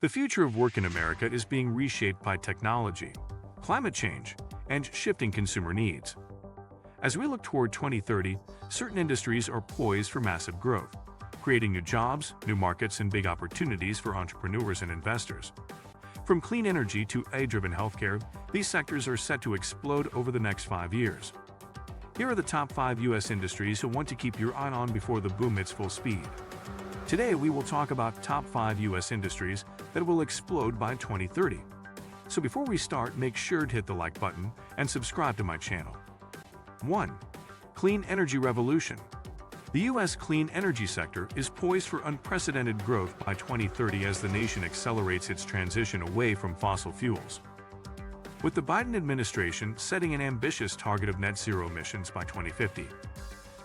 The future of work in America is being reshaped by technology, climate change, and shifting consumer needs. As we look toward 2030, certain industries are poised for massive growth, creating new jobs, new markets, and big opportunities for entrepreneurs and investors. From clean energy to AI-driven healthcare, these sectors are set to explode over the next 5 years. Here are the top 5 U.S. industries you'll want to keep your eye on before the boom hits full speed. Today, we will talk about top 5 U.S. industries that will explode by 2030. So before we start, make sure to hit the like button and subscribe to my channel. 1. Clean energy revolution. The U.S. clean energy sector is poised for unprecedented growth by 2030 as the nation accelerates its transition away from fossil fuels. With the Biden administration setting an ambitious target of net zero emissions by 2050,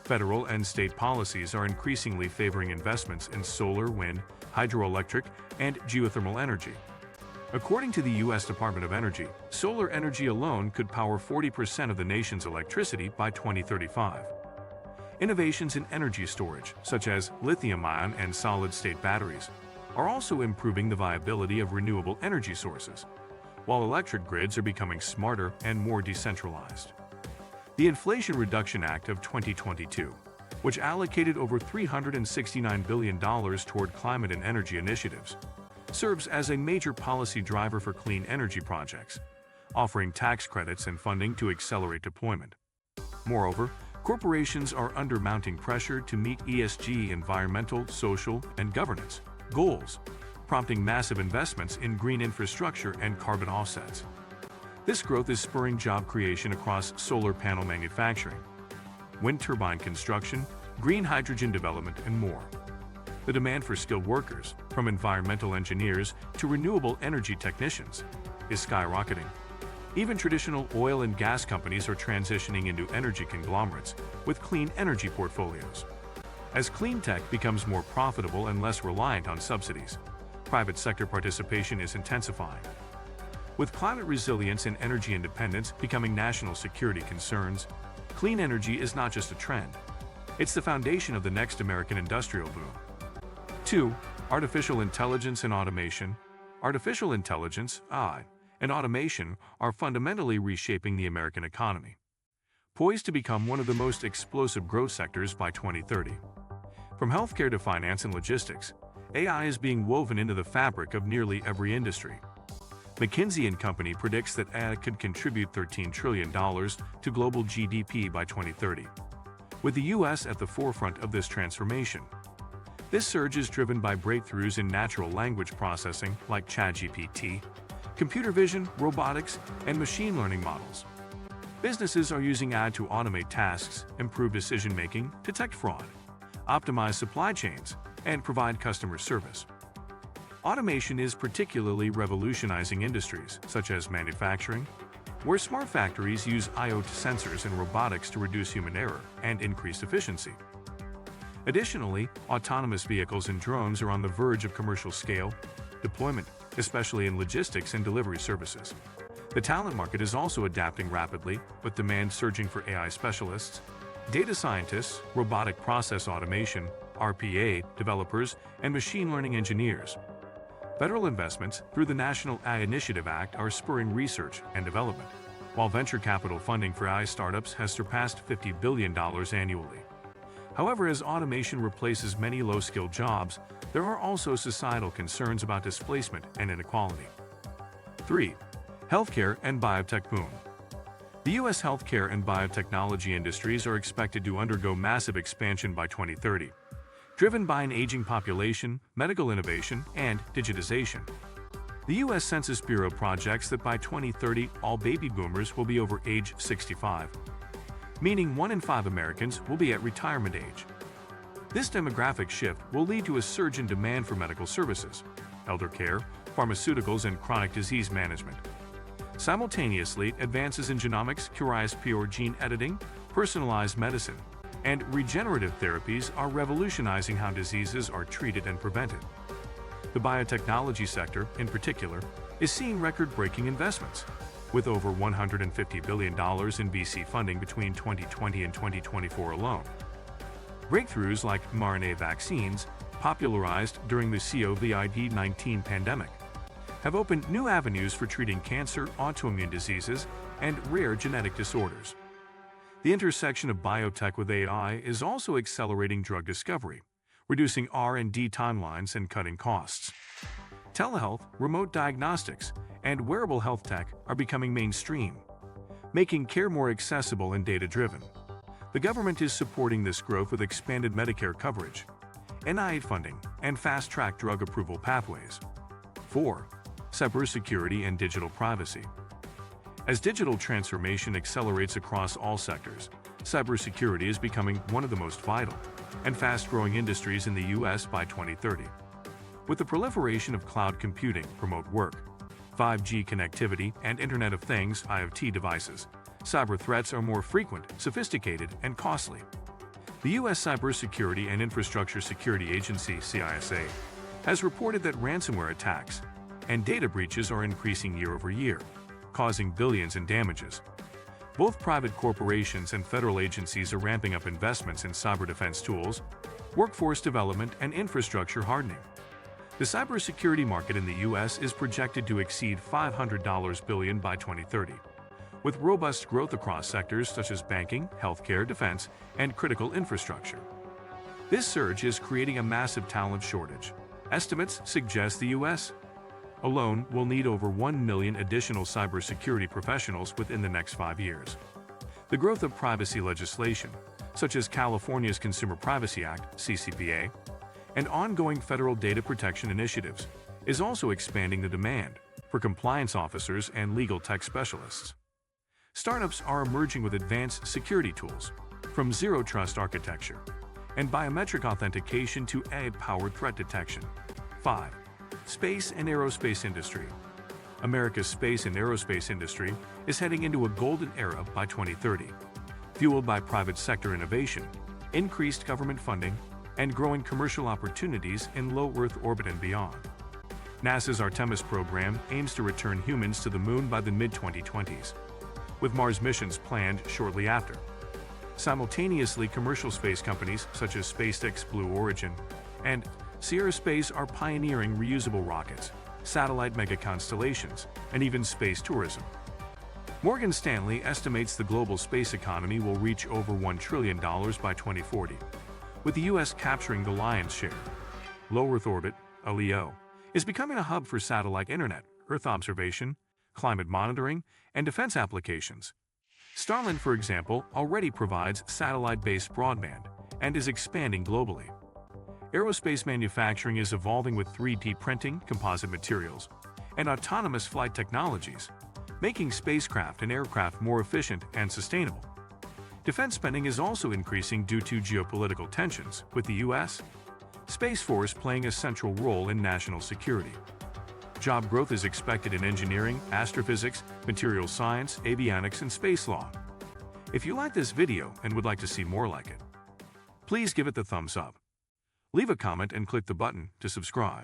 federal and state policies are increasingly favoring investments in solar, wind, hydroelectric, and geothermal energy. According to the U.S. Department of Energy, solar energy alone could power 40% of the nation's electricity by 2035. Innovations in energy storage, such as lithium-ion and solid-state batteries, are also improving the viability of renewable energy sources, while electric grids are becoming smarter and more decentralized. The Inflation Reduction Act of 2022, which allocated over $369 billion toward climate and energy initiatives, serves as a major policy driver for clean energy projects, offering tax credits and funding to accelerate deployment. Moreover, corporations are under mounting pressure to meet ESG environmental, social, and governance goals, prompting massive investments in green infrastructure and carbon offsets. This growth is spurring job creation across solar panel manufacturing, wind turbine construction, green hydrogen development, and more. The demand for skilled workers, from environmental engineers to renewable energy technicians, is skyrocketing. Even traditional oil and gas companies are transitioning into energy conglomerates with clean energy portfolios. As clean tech becomes more profitable and less reliant on subsidies, private sector participation is intensifying. With climate resilience and energy independence becoming national security concerns, clean energy is not just a trend. It's the foundation of the next American industrial boom. 2. Artificial intelligence and automation. Artificial intelligence, AI, and automation are fundamentally reshaping the American economy, poised to become one of the most explosive growth sectors by 2030. From healthcare to finance and logistics, AI is being woven into the fabric of nearly every industry. McKinsey & Company predicts that AI could contribute $13 trillion to global GDP by 2030, with the U.S. at the forefront of this transformation. This surge is driven by breakthroughs in natural language processing like ChatGPT, computer vision, robotics, and machine learning models. Businesses are using AI to automate tasks, improve decision-making, detect fraud, optimize supply chains, and provide customer service. Automation is particularly revolutionizing industries such as manufacturing, where smart factories use IoT sensors and robotics to reduce human error and increase efficiency. Additionally, autonomous vehicles and drones are on the verge of commercial scale deployment, especially in logistics and delivery services. The talent market is also adapting rapidly, with demand surging for AI specialists, data scientists, robotic process automation, RPA developers, and machine learning engineers. Federal investments through the National AI Initiative Act are spurring research and development, while venture capital funding for AI startups has surpassed $50 billion annually. However, as automation replaces many low-skilled jobs, there are also societal concerns about displacement and inequality. 3. Healthcare and biotech boom. The U.S. healthcare and biotechnology industries are expected to undergo massive expansion by 2030, driven by an aging population, medical innovation, and digitization. The U.S. Census Bureau projects that by 2030, all baby boomers will be over age 65, meaning 1 in 5 Americans will be at retirement age. This demographic shift will lead to a surge in demand for medical services, elder care, pharmaceuticals, and chronic disease management. Simultaneously, advances in genomics, CRISPR or gene editing, personalized medicine, and regenerative therapies are revolutionizing how diseases are treated and prevented. The biotechnology sector, in particular, is seeing record-breaking investments, with over $150 billion in VC funding between 2020 and 2024 alone. Breakthroughs like mRNA vaccines, popularized during the COVID-19 pandemic, have opened new avenues for treating cancer, autoimmune diseases, and rare genetic disorders. The intersection of biotech with AI is also accelerating drug discovery, reducing R&D timelines and cutting costs. Telehealth, remote diagnostics, and wearable health tech are becoming mainstream, making care more accessible and data-driven. The government is supporting this growth with expanded Medicare coverage, NIH funding, and fast-track drug approval pathways. 4. Cybersecurity and digital privacy. As digital transformation accelerates across all sectors, cybersecurity is becoming one of the most vital and fast-growing industries in the U.S. by 2030. With the proliferation of cloud computing, remote work, 5G connectivity, and Internet of Things (IoT) devices, cyber threats are more frequent, sophisticated, and costly. The U.S. Cybersecurity and Infrastructure Security Agency (CISA) has reported that ransomware attacks and data breaches are increasing year over year, causing billions in damages. Both private corporations and federal agencies are ramping up investments in cyber defense tools, workforce development, and infrastructure hardening. The cybersecurity market in the U.S. is projected to exceed $500 billion by 2030, with robust growth across sectors such as banking, healthcare, defense, and critical infrastructure. This surge is creating a massive talent shortage. Estimates suggest the U.S. alone will need over 1 million additional cybersecurity professionals within the next 5 years. The growth of privacy legislation, such as California's Consumer Privacy Act (CCPA), and ongoing federal data protection initiatives, is also expanding the demand for compliance officers and legal tech specialists. Startups are emerging with advanced security tools, from zero-trust architecture and biometric authentication to AI-powered threat detection. 5. Space and aerospace industry. America's space and aerospace industry is heading into a golden era by 2030, fueled by private sector innovation, increased government funding, and growing commercial opportunities in low Earth orbit and beyond. NASA's Artemis program aims to return humans to the Moon by the mid-2020s, with Mars missions planned shortly after. Simultaneously, commercial space companies such as SpaceX, Blue Origin, and Sierra Space are pioneering reusable rockets, satellite megaconstellations, and even space tourism. Morgan Stanley estimates the global space economy will reach over $1 trillion by 2040, with the U.S. capturing the lion's share. Low Earth orbit, LEO, is becoming a hub for satellite internet, Earth observation, climate monitoring, and defense applications. Starlink, for example, already provides satellite-based broadband and is expanding globally. Aerospace manufacturing is evolving with 3D printing, composite materials, and autonomous flight technologies, making spacecraft and aircraft more efficient and sustainable. Defense spending is also increasing due to geopolitical tensions, with the U.S. Space Force playing a central role in national security. Job growth is expected in engineering, astrophysics, materials science, avionics, and space law. If you like this video and would like to see more like it, please give it the thumbs up. Leave a comment and click the button to subscribe.